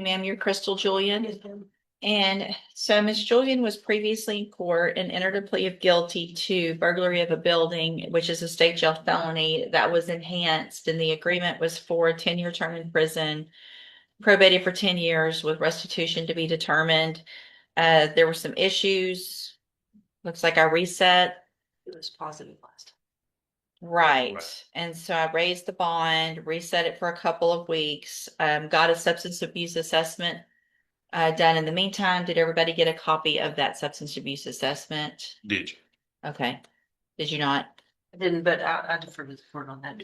Ma'am, you're Crystal Julian. And so Ms. Julian was previously in court and entered a plea of guilty to burglary of a building, which is a state jail felony that was enhanced. And the agreement was for a 10-year term in prison, probated for 10 years with restitution to be determined. There were some issues. Looks like I reset. It was positive last time. Right. And so I raised the bond, reset it for a couple of weeks, got a substance abuse assessment done in the meantime. Did everybody get a copy of that substance abuse assessment? Did you? Okay. Did you not? I didn't, but I defer to the court on that.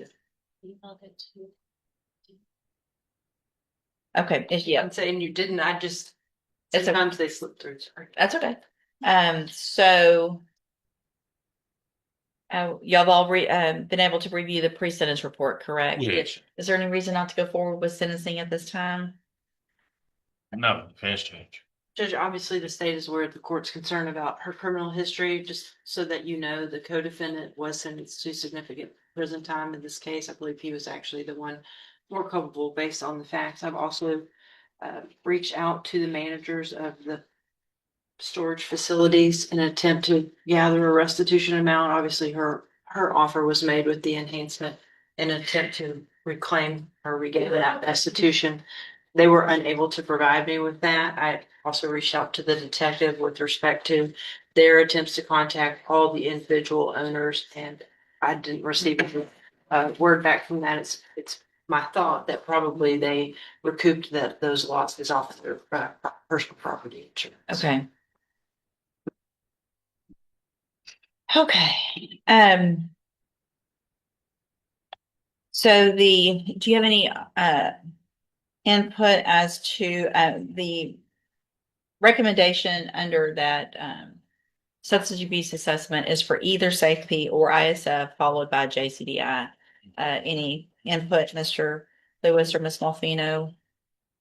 Okay. Yeah. I'm saying you didn't. I just It's sometimes they slip through. Sorry. That's okay. So y'all have all been able to review the pre-sentence report, correct? Yes. Is there any reason not to go forward with sentencing at this time? No, defense change. Judge, obviously the state is aware of the court's concern about her criminal history, just so that you know, the co-defendant was sentenced to significant prison time in this case. I believe he was actually the one more culpable based on the facts. I've also reached out to the managers of the storage facilities in an attempt to gather a restitution amount. Obviously her offer was made with the enhancement in an attempt to reclaim or regain that restitution. They were unable to provide me with that. I also reached out to the detective with respect to their attempts to contact all the individual owners, and I didn't receive a word back from that. It's my thought that probably they recouped those losses off of their personal property insurance. Okay. Okay. So do you have any input as to the recommendation under that substance abuse assessment is for either SafeP or ISF followed by JCDI? Any input, Mr. Lewis or Ms. Malfino?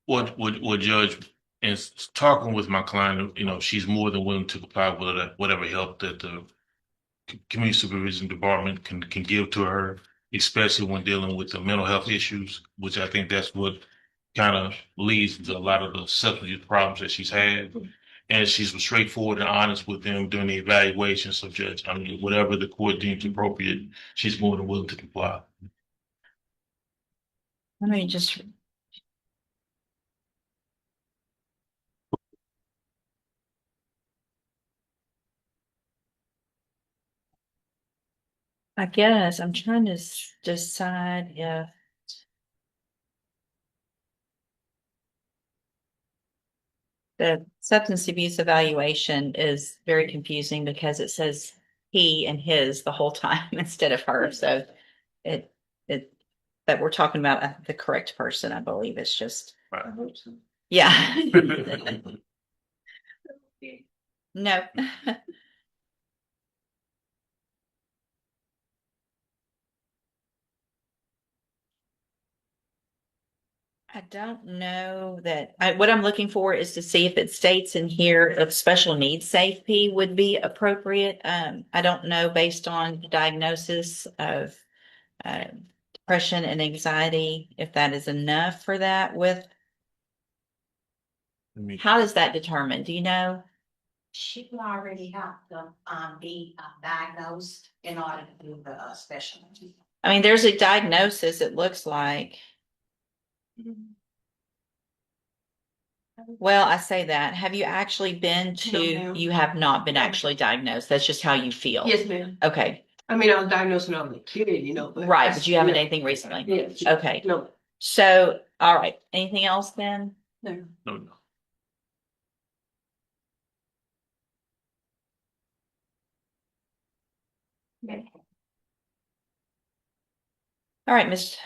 What Judge, in talking with my client, she's more than willing to comply with whatever help that the community supervision department can give to her, especially when dealing with the mental health issues, which I think that's what kind of leads to a lot of the substance use problems that she's had. And she's straightforward and honest with them during the evaluation. So, Judge, whatever the court deems appropriate, she's more than willing to comply. Let me just. I guess I'm trying to decide if the substance abuse evaluation is very confusing because it says he and his the whole time instead of her. So that we're talking about the correct person, I believe. It's just, Right. yeah. No. I don't know that what I'm looking for is to see if it states in here if special needs SafeP would be appropriate. I don't know based on the diagnosis of depression and anxiety if that is enough for that. With how does that determine? Do you know? She would already have to be diagnosed in order to do the special. I mean, there's a diagnosis, it looks like. Well, I say that. Have you actually been to, No, you have not been actually diagnosed. That's just how you feel. Yes, ma'am. Okay. I mean, I was diagnosed when I was a kid, but Right, but you haven't anything recently. Yes. Okay. No. So, all right. Anything else then? No. No. Okay. All right, Miss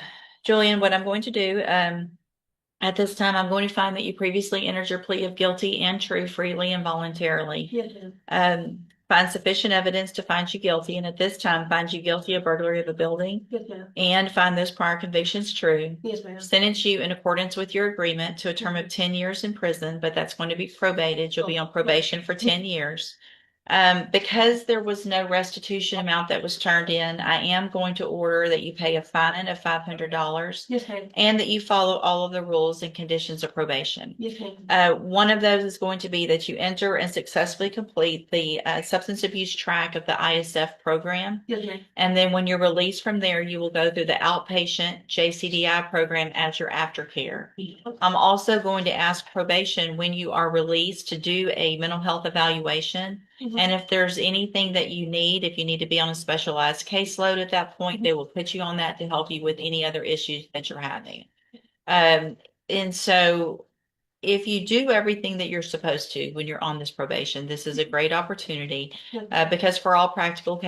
Julian, what I'm going to do, at this time, I'm going to find that you previously entered your plea of guilty and true freely and voluntarily. Yes, ma'am. Find sufficient evidence to find you guilty, and at this time, find you guilty of burglary of a building. Yes, ma'am. And find those prior convictions true. Yes, ma'am. Sentence you in accordance with your agreement to a term of 10 years in prison, but that's going to be probated. You'll be on probation for 10 years. Because there was no restitution amount that was turned in, I am going to order that you pay a fine of $500 Yes, ma'am. and that you follow all of the rules and conditions of probation. Yes, ma'am. One of those is going to be that you enter and successfully complete the substance abuse track of the ISF program. Yes, ma'am. And then when you're released from there, you will go through the outpatient JCDI program as your aftercare. I'm also going to ask probation when you are released to do a mental health evaluation. And if there's anything that you need, if you need to be on a specialized caseload at that point, they will put you on that to help you with any other issues that you're having. And so if you do everything that you're supposed to when you're on this probation, this is a great opportunity because for all practical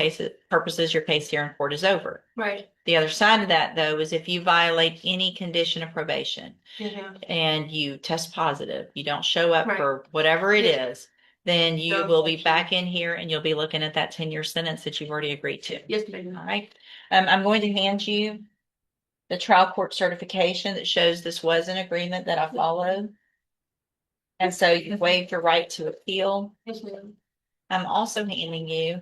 purposes, your case here in court is over. Right. The other side of that, though, is if you violate any condition of probation Yes, ma'am. and you test positive, you don't show up Right. for whatever it is, then you No will be exception. back in here and you'll be looking at that 10-year sentence that you've already agreed to. Yes, ma'am. All right. I'm going to hand you the trial court certification that shows this was an agreement that I followed. And so you waived your right to appeal. Yes, ma'am. I'm also handing you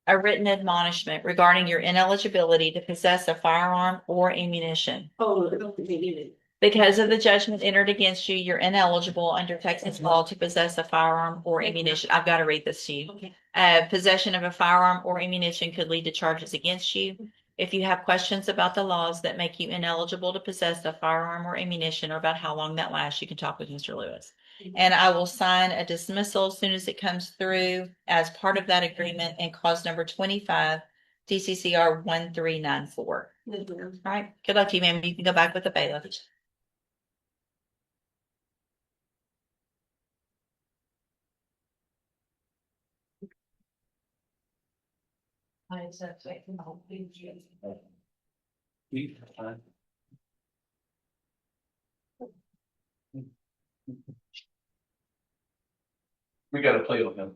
a written admonishment regarding your ineligibility to possess a firearm or ammunition. Oh, I don't think they did it. Because of the judgment entered against you, you're ineligible under Texas law to possess a firearm or ammunition. I've got to read this to you. Okay. Possession of a firearm or ammunition could lead to charges against you. If you have questions about the laws that make you ineligible to possess a firearm or ammunition or about how long that lasts, you can talk with Mr. Lewis. And I will sign a dismissal as soon as it comes through as part of that agreement and cause number 25, DCCR 1394. Yes, ma'am. All right. Good luck to you, ma'am. You can go back with the bailiff. We got to play with him.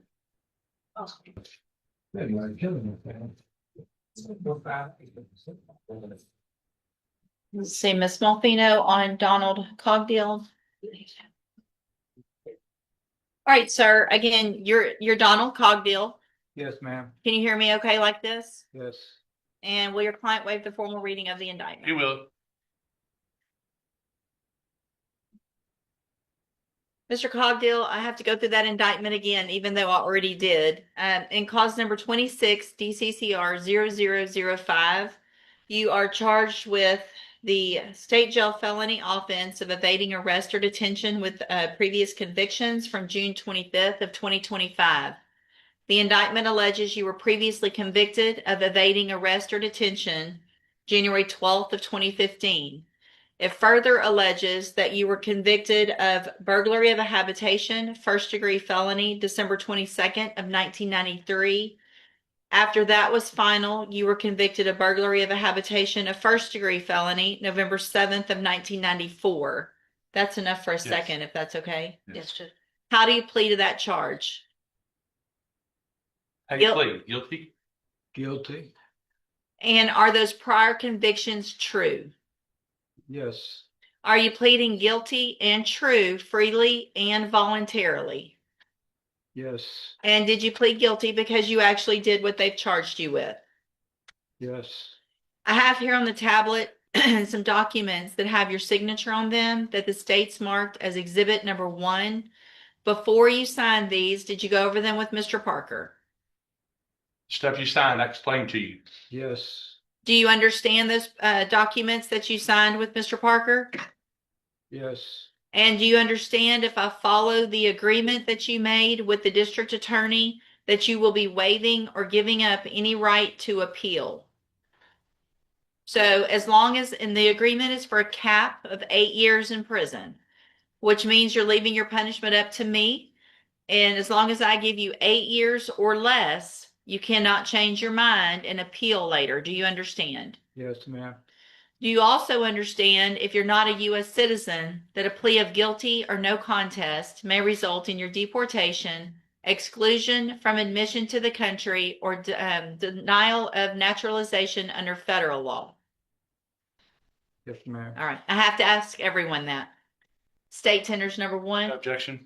Let's see, Ms. Malfino on Donald Cogdale. All right, sir. Again, you're Donald Cogdale. Yes, ma'am. Can you hear me okay like this? Yes. And will your client waive the formal reading of the indictment? He will. Mr. Cogdale, I have to go through that indictment again, even though I already did. In cause number 26, DCCR 0005, you are charged with the state jail felony offense of evading arrest or detention with previous convictions from June 25th of 2025. The indictment alleges you were previously convicted of evading arrest or detention January 12th of 2015. It further alleges that you were convicted of burglary of a habitation, first-degree felony, December 22nd of 1993. After that was final, you were convicted of burglary of a habitation, a first-degree felony, November 7th of 1994. That's enough for a second, if that's okay. Yes, Judge. How do you plead to that charge? How Guil- you plead? Guilty? Guilty. And are those prior convictions true? Yes. Are you pleading guilty and true freely and voluntarily? Yes. And did you plead guilty because you actually did what they've charged you with? Yes. I have here on the tablet some documents that have your signature on them that the state's marked as exhibit number 1. Before you signed these, did you go over them with Mr. Parker? Stuff you signed, I explained to you. Yes. Do you understand those documents that you signed with Mr. Parker? Yes. And do you understand if I follow the agreement that you made with the district attorney that you will be waiving or giving up any right to appeal? So as long as, and the agreement is for a cap of 8 years in prison, which means you're leaving your punishment up to me. And as long as I give you 8 years or less, you cannot change your mind and appeal later. Do you understand? Yes, ma'am. Do you also understand if you're not a U.S. citizen that a plea of guilty or no contest may result in your deportation, exclusion from admission to the country, or denial of naturalization under federal law? Yes, ma'am. All right. I have to ask everyone that. State tenders number 1. Objection.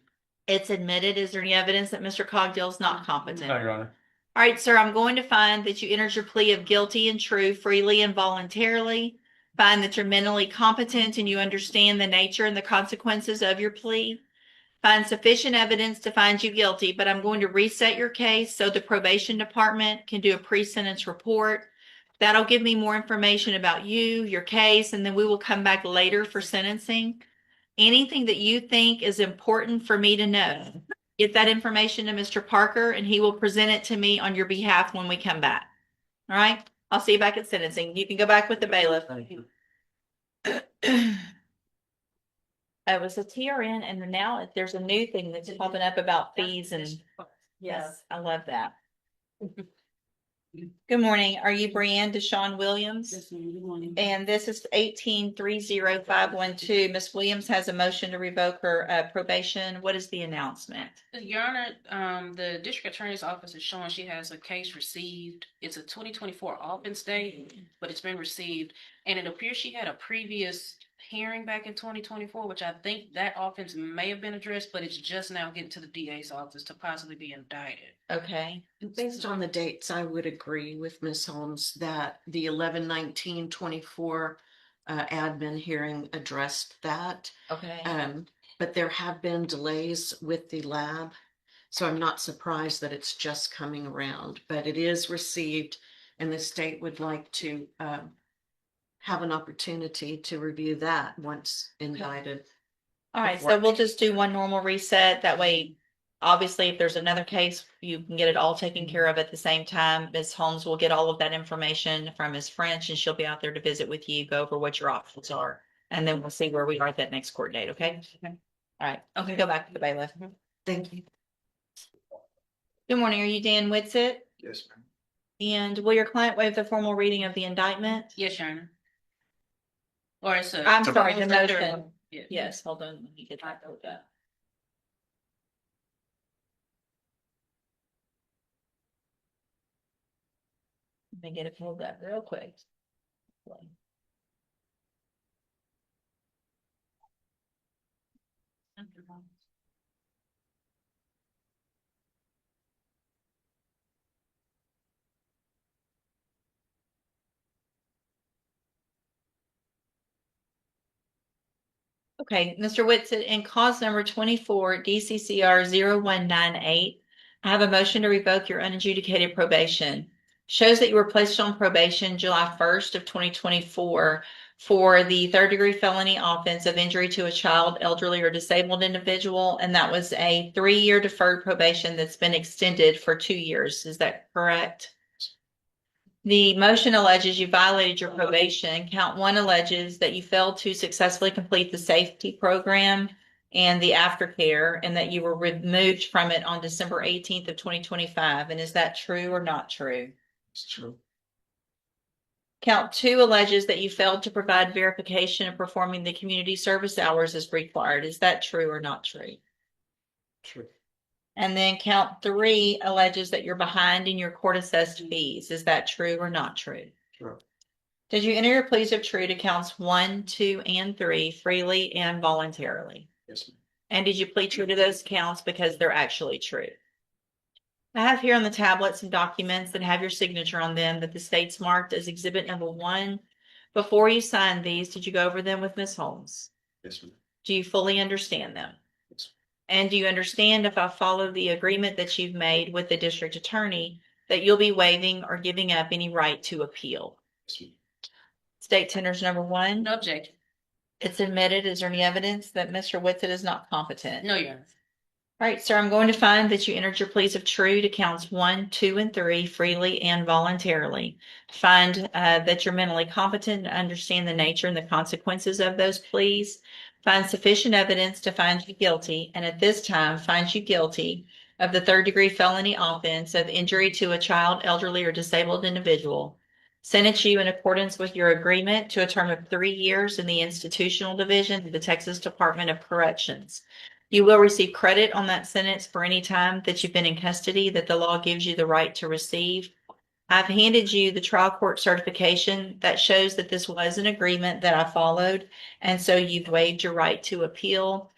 It's admitted. Is there any evidence that Mr. Cogdale is not competent? No, Your Honor. All right, sir, I'm going to find that you entered your plea of guilty and true freely and voluntarily. Find that you're mentally competent and you understand the nature and the consequences of your plea. Find sufficient evidence to find you guilty, but I'm going to reset your case so the probation department can do a pre-sentence report. That'll give me more information about you, your case, and then we will come back later for sentencing. Anything that you think is important for me to know, get that information to Mr. Parker and he will present it to me on your behalf when we come back. All right? I'll see you back at sentencing. You can go back with the bailiff. Thank you. It was a TRN and now there's a new thing that's popping up about fees and yes, I love that. Good morning. Are you Brienne Williams? Yes, ma'am. Good morning. And this is 18-30512. Miss Williams has a motion to revoke her probation. What is the announcement? Your Honor, the district attorney's office is showing she has a case received. It's a 2024 offense date, but it's been received. And it appears she had a previous hearing back in 2024, which I think that offense may have been addressed, but it's just now getting to the DA's office to possibly be indicted. Okay. Based on the dates, I would agree with Ms. Holmes that the 11/19/24 admin hearing addressed that. Okay. But there have been delays with the lab, so I'm not surprised that it's just coming around, but it is received and the state would like to have an opportunity to review that once indicted. All right. So we'll just do one normal reset. That way, obviously, if there's another case, you can get it all taken care of at the same time. Ms. Holmes will get all of that information from Ms. French and she'll be out there to visit with you, go over what your options are. And then we'll see where we are at that next court date. Okay. All right. Okay. Go back to the bailiff. Thank you. Good morning. Are you Dan Witet? Yes, ma'am. And will your client waive the formal reading of the indictment? Yes, Your Honor. Or it's a. I'm sorry, the motion. Yeah. Yes, hold on. Let me get that pulled up. Let me get it pulled up real quick. Okay, Mr. Whitson, in cause number 24, DCCR 0198, I have a motion to revoke your unadjudicated probation. Shows that you were placed on probation July 1st of 2024 for the third-degree felony offense of injury to a child, elderly, or disabled individual, and that was a 3-year deferred probation that's been extended for 2 years. Is that correct? The motion alleges you violated your probation. Count 1 alleges that you failed to successfully complete the safety program and the aftercare, and that you were removed from it on December 18th of 2025. And is that true or not true? It's true. Count 2 alleges that you failed to provide verification of performing the community service hours as required. Is that true or not true? True. And then count 3 alleges that you're behind in your court assessed fees. Is that true or not true? True. Did you enter your pleas of true to counts 1, 2, and 3 freely and voluntarily? Yes, ma'am. And did you plead true to those counts because they're actually true? I have here on the tablet some documents that have your signature on them that the state's marked as exhibit number 1. Before you signed these, did you go over them with Ms. Holmes? Yes, ma'am. Do you fully understand them? Yes. And do you understand, if I follow the agreement that you've made with the district attorney, that you'll be waiving or giving up any right to appeal? Yes, ma'am. State tenders number 1. No objection. It's admitted. Is there any evidence that Mr. Whitted is not competent? No, Your Honor. All right, sir, I'm going to find that you entered your pleas of true to counts 1, 2, and 3 freely and voluntarily. Find that you're mentally competent and understand the nature and the consequences of those pleas. Find sufficient evidence to find you guilty, and at this time, find you guilty of the third-degree felony offense of injury to a child, elderly, or disabled individual. Sentence you in accordance with your agreement to a term of 3 years in the institutional division of the Texas Department of Corrections. You will receive credit on that sentence for any time that you've been in custody that the law gives you the right to receive. I've handed you the trial court certification that shows that this was an agreement that I followed, and so you've waived your right to appeal.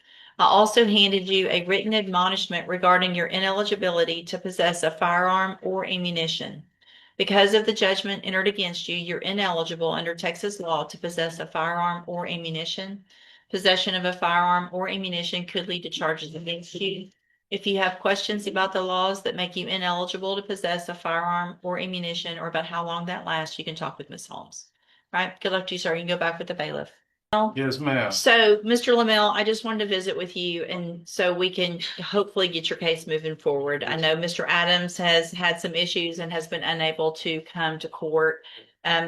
I also handed you a written admonishment regarding your ineligibility to possess a firearm or ammunition. Because of the judgment entered against you, you're ineligible under Texas law to possess a firearm or ammunition. Possession of a firearm or ammunition could lead to charges against you. If you have questions about the laws that make you ineligible to possess a firearm or ammunition, or about how long that lasts, you can talk with Ms. Holmes. All right, good luck to you, sir. You can go back with the bailiff. Yes, ma'am. So, Mr. Lamel, I just wanted to visit with you and so we can hopefully get your case moving forward. I know Mr. Adams has had some issues and has been unable to come to court.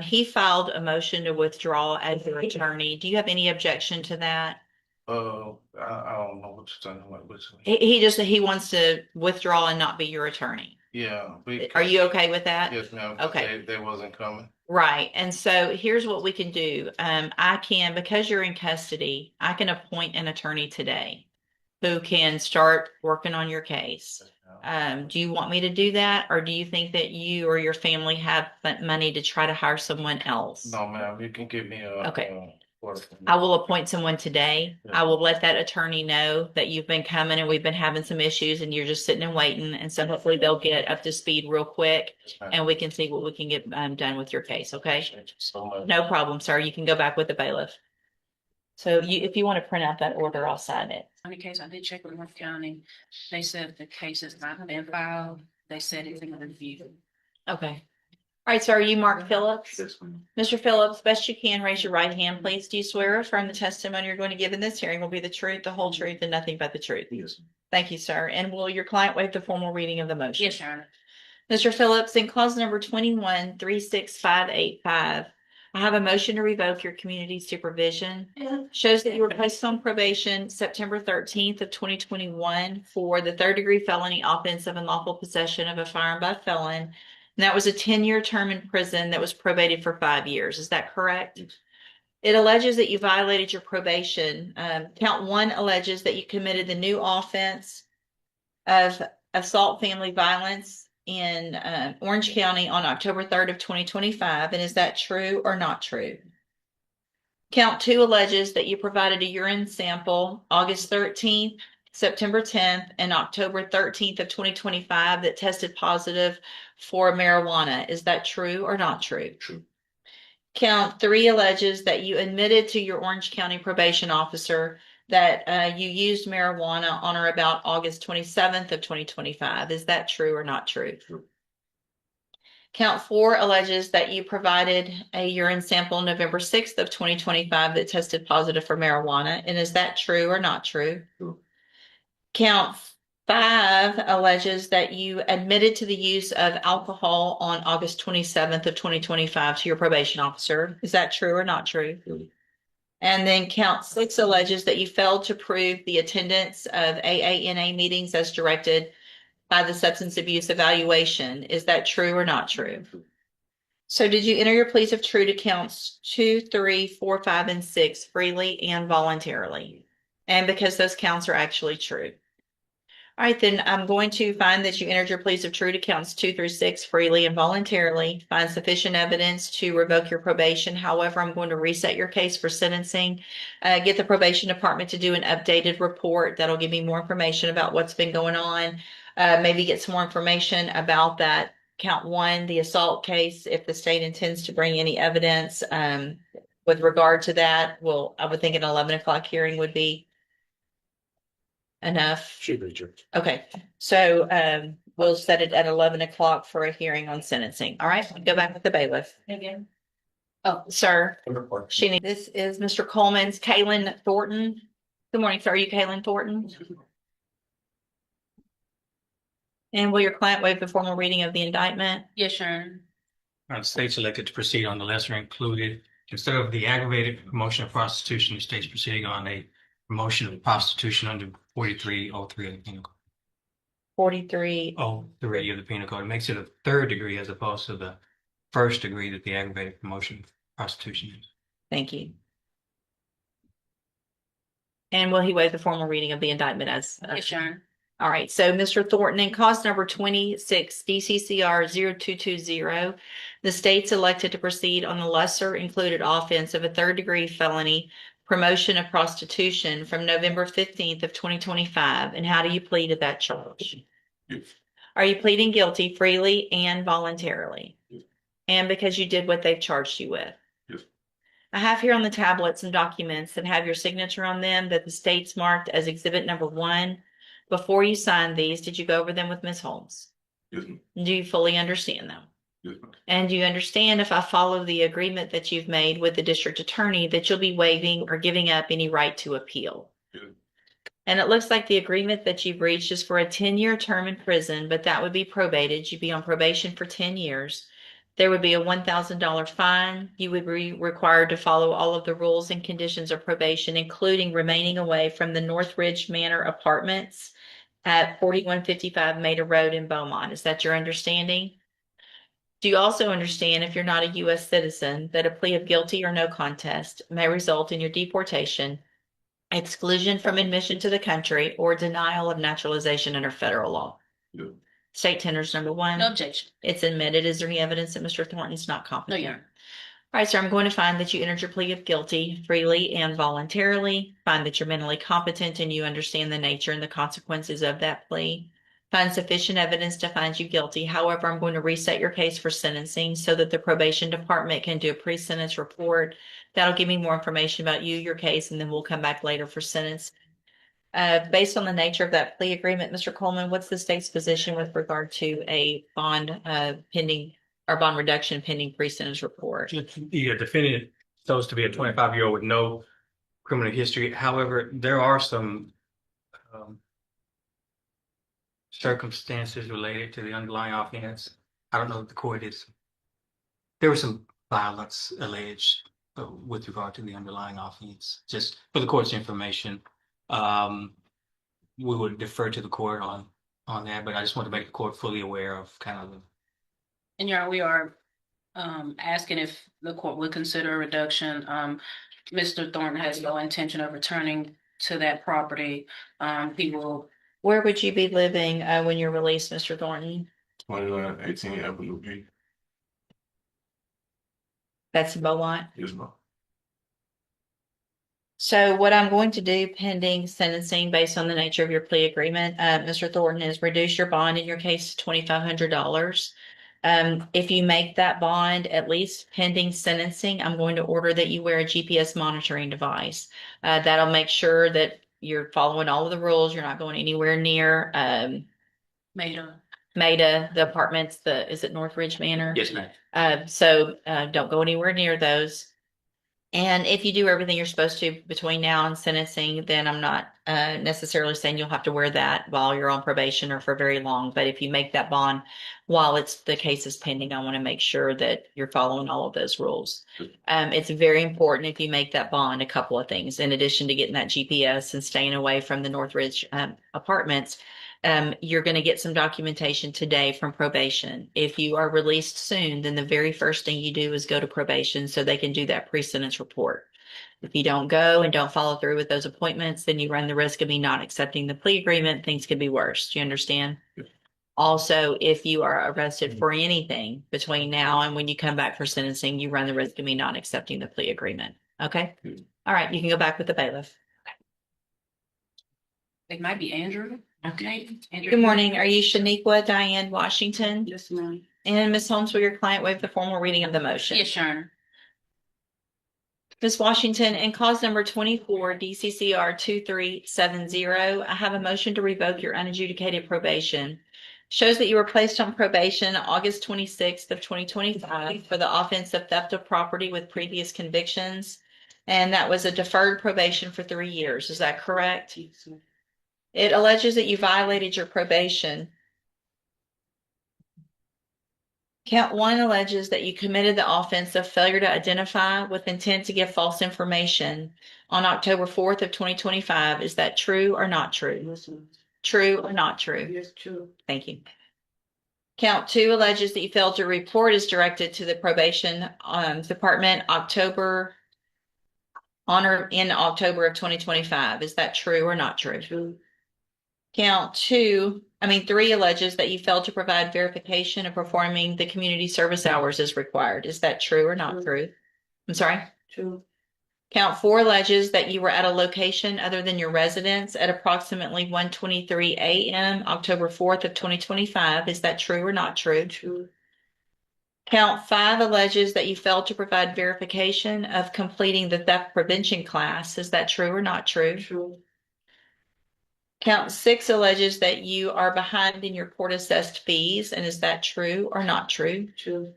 He filed a motion to withdraw as your attorney. Do you have any objection to that? I don't know what you're talking about. He wants to withdraw and not be your attorney. Yeah. Are you okay with that? Yes, ma'am. Okay. They wasn't coming. Right. And so here's what we can do. I can, because you're in custody, I can appoint an attorney today who can start working on your case. Do you want me to do that? Or do you think that you or your family have money to try to hire someone else? No, ma'am. You can give me a. Okay. I will appoint someone today. I will let that attorney know that you've been coming and we've been having some issues and you're just sitting and waiting. And so hopefully they'll get up to speed real quick and we can see what we can get done with your case. Okay. Thank you so much. No problem, sir. You can go back with the bailiff. So if you want to print out that order, I'll sign it. On the case, I did check with North County. They said the case has not been filed. They said it's in review. Okay. All right, sir. Are you Mark Phillips? Yes, ma'am. Mr. Phillips, best you can, raise your right hand, please. Do you swear or affirm the testimony you're going to give in this hearing will be the truth, the whole truth, and nothing but the truth? Yes. Thank you, sir. And will your client waive the formal reading of the motion? Yes, Your Honor. Mr. Phillips, in clause number 21-36585, I have a motion to revoke your community supervision. Shows that you were placed on probation September 13th of 2021 for the third-degree felony offense of unlawful possession of a firearm by felon. And that was a 10-year term in prison that was probated for 5 years. Is that correct? It alleges that you violated your probation. Count 1 alleges that you committed the new offense of assault family violence in Orange County on October 3rd of 2025. And is that true or not true? Count 2 alleges that you provided a urine sample August 13th, September 10th, and October 13th of 2025 that tested positive for marijuana. Is that true or not true? True. Count 3 alleges that you admitted to your Orange County probation officer that you used marijuana on or about August 27th of 2025. Is that true or not true? True. Count 4 alleges that you provided a urine sample November 6th of 2025 that tested positive for marijuana. And is that true or not true? True. Count 5 alleges that you admitted to the use of alcohol on August 27th of 2025 to your probation officer. Is that true or not true? True. And then count 6 alleges that you failed to prove the attendance of AANA meetings as directed by the substance abuse evaluation. Is that true or not true? So did you enter your pleas of true to counts 2, 3, 4, 5, and 6 freely and voluntarily? And because those counts are actually true. All right, then I'm going to find that you entered your pleas of true to counts 2 through 6 freely and voluntarily, find sufficient evidence to revoke your probation. However, I'm going to reset your case for sentencing, get the probation department to do an updated report that'll give me more information about what's been going on. Maybe get some more information about that count 1, the assault case, if the state intends to bring any evidence with regard to that. Well, I would think an 11 o'clock hearing would be enough. Should be true. Okay, so we'll set it at 11 o'clock for a hearing on sentencing. All right, go back with the bailiff. Again. Oh, sir, this is Mr. Coleman's Kaylin Thornton. Good morning, sir. Are you Kaylin Thornton? And will your client waive the formal reading of the indictment? Yes, Your Honor. The state's elected to proceed on the lesser included. Instead of the aggravated promotion of prostitution, the state's proceeding on a promotion of prostitution under 4303 of the penal code. 43. 03 of the penal code. It makes it a third degree as opposed to the first degree that the aggravated promotion of prostitution is. Thank you. And will he waive the formal reading of the indictment as? Yes, Your Honor. All right, so Mr. Thornton, in cause number 26 DCCR 0220, the state's elected to proceed on the lesser included offense of a third degree felony promotion of prostitution from November 15th of 2025. And how do you plead to that charge? Yes. Are you pleading guilty freely and voluntarily? Yes. And because you did what they've charged you with? Yes. I have here on the tablet some documents that have your signature on them that the state's marked as exhibit number 1. Before you signed these, did you go over them with Ms. Holmes? Yes, ma'am. Do you fully understand them? Yes, ma'am. And do you understand if I follow the agreement that you've made with the district attorney that you'll be waiving or giving up any right to appeal? Yes. And it looks like the agreement that you've reached is for a 10-year term in prison, but that would be probated. You'd be on probation for 10 years. There would be a $1,000 fine. You would be required to follow all of the rules and conditions of probation, including remaining away from the Northridge Manor Apartments at 4155 Maida Road in Beaumont. Is that your understanding? Do you also understand, if you're not a U.S. citizen, that a plea of guilty or no contest may result in your deportation, exclusion from admission to the country, or denial of naturalization under federal law? Yes. State tenders number 1. No objection. It's admitted. Is there any evidence that Mr. Thornton's not No, competent? Your Honor. All right, sir, I'm going to find that you entered your plea of guilty freely and voluntarily. Find that you're mentally competent and you understand the nature and the consequences of that plea. Find sufficient evidence to find you guilty. However, I'm going to reset your case for sentencing so that the probation department can do a pre-sentence report. That'll give me more information about you, your case, and then we'll come back later for sentence. Based on the nature of that plea agreement, Mr. Coleman, what's the state's position with regard to a bond pending or bond reduction pending pre-sentence report? The defendant shows to be a 25-year-old with no criminal history. However, there are some circumstances related to the underlying offense. I don't know if the court is. There was some violence alleged with regard to the underlying offense. Just for the court's information, we would defer to the court on that. But I just want to make the court fully aware of kind of the. And Your Honor, we are asking if the court would consider a reduction. Mr. Thornton has no intention of returning to that property. He will. Where would you be living when you're released, Mr. Thornton? 2918 Avenue B. That's in Beaumont. Yes, ma'am. So what I'm going to do pending sentencing based on the nature of your plea agreement, Mr. Thornton, is reduce your bond in your case to $2,500. If you make that bond, at least pending sentencing, I'm going to order that you wear a GPS monitoring device. That'll make sure that you're following all of the rules. You're not going anywhere near Maida. the apartments, is it Northridge Manor? Yes, ma'am. So don't go anywhere near those. And if you do everything you're supposed to between now and sentencing, then I'm not necessarily saying you'll have to wear that while you're on probation or for very long. But if you make that bond while the case is pending, I want to make sure that you're following all of those rules. It's very important if you make that bond, a couple of things, in addition to getting that GPS and staying away from the Northridge apartments. You're going to get some documentation today from probation. If you are released soon, then the very first thing you do is go to probation so they can do that pre-sentence report. If you don't go and don't follow through with those appointments, then you run the risk of me not accepting the plea agreement. Things could be worse. Do you understand? Yes. Also, if you are arrested for anything between now and when you come back for sentencing, you run the risk of me not accepting the plea agreement. Okay? Yes. All right. You can go back with the bailiff. It might be Andrew. Okay. Andrew. Good morning. Are you Sheniqua Diane Washington? Yes, ma'am. And Ms. Holmes, will your client waive the formal reading of the motion? Yes, Your Honor. Ms. Washington, in cause number 24 DCCR 2370, I have a motion to revoke your unadjudicated probation. Shows that you were placed on probation August 26th of 2025 for the offense of theft of property with previous convictions. And that was a deferred probation for 3 years. Is that correct? It alleges that you violated your probation. Count 1 alleges that you committed the offense of failure to identify with intent to give false information on October 4th of 2025. Is that true or not true? Yes, ma'am. True or not true? Yes, true. Thank you. Count 2 alleges that you failed to report as directed to the probation department in October of 2025. Is that true or not true? True. Count 3 alleges that you failed to provide verification of performing the community service hours as required. Is that true or not true? I'm sorry? True. Count 4 alleges that you were at a location other than your residence at approximately 1:23 a.m. October 4th of 2025. Is that true or not true? True. Count 5 alleges that you failed to provide verification of completing the theft prevention class. Is that true or not true? True. Count 6 alleges that you are behind in your court assessed fees. And is that true or not true? True.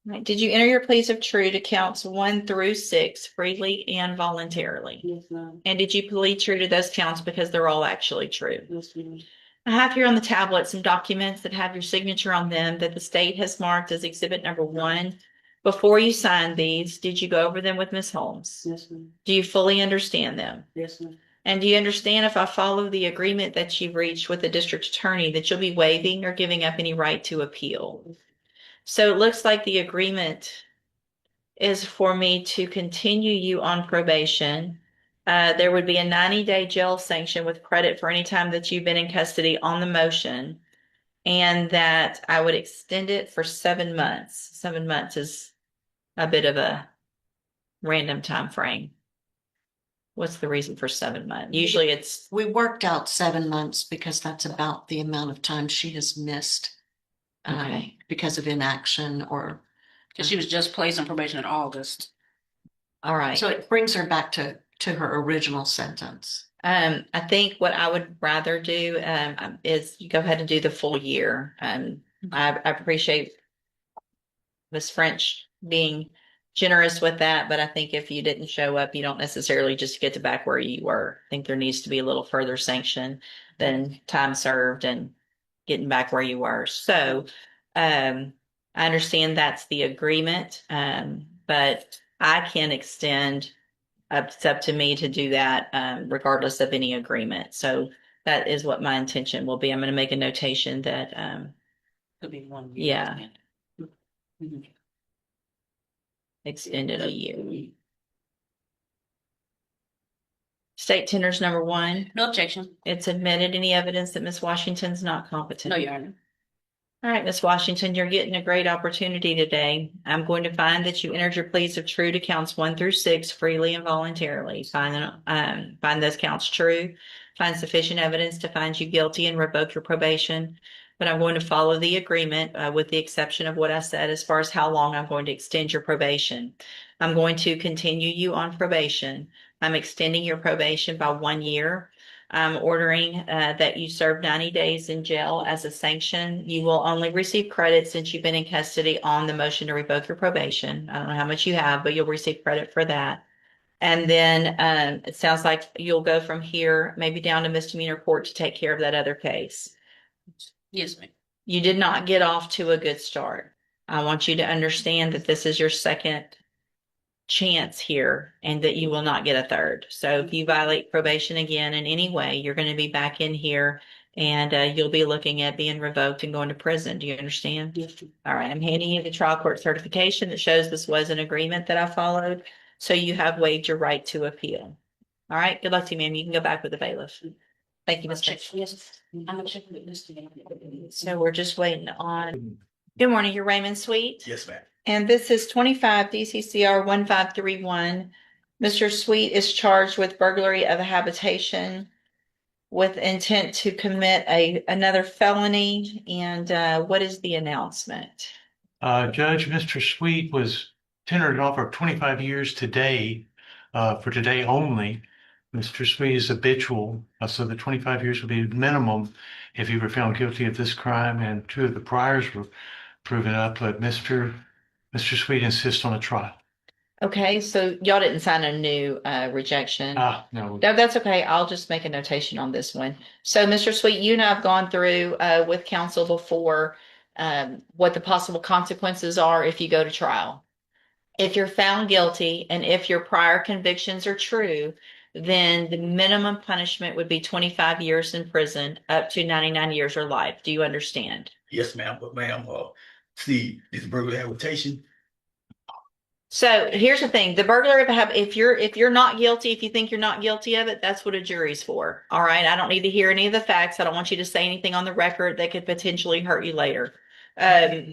Right. Did you enter your pleas of true to counts 1 through 6 freely and voluntarily? Yes, ma'am. And did you plead true to those counts because they're all actually true? Yes, ma'am. I have here on the tablet some documents that have your signature on them that the state has marked as exhibit number 1. Before you signed these, did you go over them with Ms. Holmes? Yes, ma'am. Do you fully understand them? Yes, ma'am. And do you understand if I follow the agreement that you've reached with the district attorney that you'll be waiving or giving up any right to appeal? So it looks like the agreement is for me to continue you on probation. There would be a 90-day jail sanction with credit for any time that you've been in custody on the motion, and that I would extend it for 7 months. 7 months is a bit of a random time frame. What's the reason for 7 months? Usually it's We worked out 7 months because that's about the amount of time she has missed. Okay. Because of inaction or, Cause she was just placed on probation in August. all right. so it brings her back to her original sentence. I think what I would rather do is you go ahead and do the full year. I appreciate Ms. French being generous with that, but I think if you didn't show up, you don't necessarily just get to back where you were. I think there needs to be a little further sanction than time served and getting back where you were. So I understand that's the agreement, but I can extend. It's up to me to do that, regardless of any agreement. So that is what my intention will be. I'm going to make a notation that, Could be 1 year. Yeah. Mhm. extended a year. State tenders number 1. No objection. It's admitted any evidence that Ms. Washington's not competent. No, Your Honor. All right, Ms. Washington, you're getting a great opportunity today. I'm going to find that you entered your pleas of true to counts 1 through 6 freely and voluntarily. Find those counts true. Find sufficient evidence to find you guilty and revoke your probation. But I'm going to follow the agreement with the exception of what I said as far as how long I'm going to extend your probation. I'm going to continue you on probation. I'm extending your probation by 1 year. I'm ordering that you serve 90 days in jail as a sanction. You will only receive credit since you've been in custody on the motion to revoke your probation. I don't know how much you have, but you'll receive credit for that. And then it sounds like you'll go from here, maybe down to misdemeanor court to take care of that other case. Yes, ma'am. You did not get off to a good start. I want you to understand that this is your second chance here and that you will not get a third. So if you violate probation again in any way, you're going to be back in here and you'll be looking at being revoked and going to prison. Do you understand? Yes. All right. I'm handing you the trial court certification that shows this was an agreement that I followed. So you have waived your right to appeal. All right. Good luck to you, ma'am. You can go back with the bailiff. Thank you, Ms. Fitch. Yes, I'm gonna check with Mr. So we're just waiting on. Good morning. You're Raymond Sweet. Yes, ma'am. And this is 25 DCCR 1531. Mr. Sweet is charged with burglary of a habitation with intent to commit another felony. And what is the announcement? Judge, Mr. Sweet was tendered an offer of 25 years today, for today only. Mr. Sweet is habitual, so the 25 years would be minimum if he were found guilty of this crime, and 2 of the priors were proven up, but Mr. Sweet insists on a trial. Okay, so y'all didn't sign a new rejection. No. No, that's okay. I'll just make a notation on this one. So, Mr. Sweet, you and I have gone through with counsel before what the possible consequences are if you go to trial. If you're found guilty and if your prior convictions are true, then the minimum punishment would be 25 years in prison up to 99 years or life. Do you understand? Yes, ma'am. But ma'am, see, this burglary habitation. So here's the thing, the burglary of a if you're not guilty, if you think you're not guilty of it, that's what a jury's for. All right. I don't need to hear any of the facts. I don't want you to say anything on the record that could potentially hurt you later.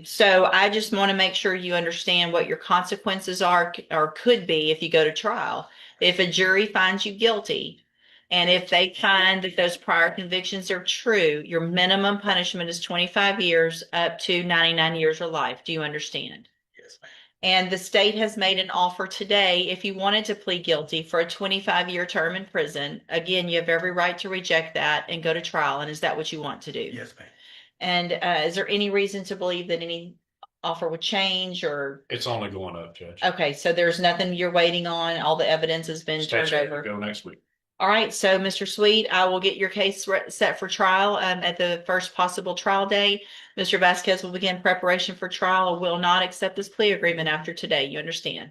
So I just want to make sure you understand what your consequences are or could be if you go to trial. If a jury finds you guilty, and if they find that those prior convictions are true, your minimum punishment is 25 years up to 99 years or life. Do you understand? Yes, ma'am. And the state has made an offer today, if you wanted to plead guilty for a 25-year term in prison. Again, you have every right to reject that and go to trial. And is that what you want to do? Yes, ma'am. And is there any reason to believe that any offer would change or? It's only going up, Judge. Okay, so there's nothing you're waiting on. All the evidence has been turned Statute will over. go next week. All right, so Mr. Sweet, I will get your case set for trial at the first possible trial day. Mr. Vasquez will begin preparation for trial and will not accept this plea agreement after today. You understand?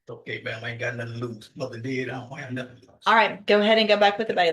Okay, ma'am, I ain't got nothing to lose. Mother did, I don't have nothing to lose. All right, go ahead and go back with the bailiff.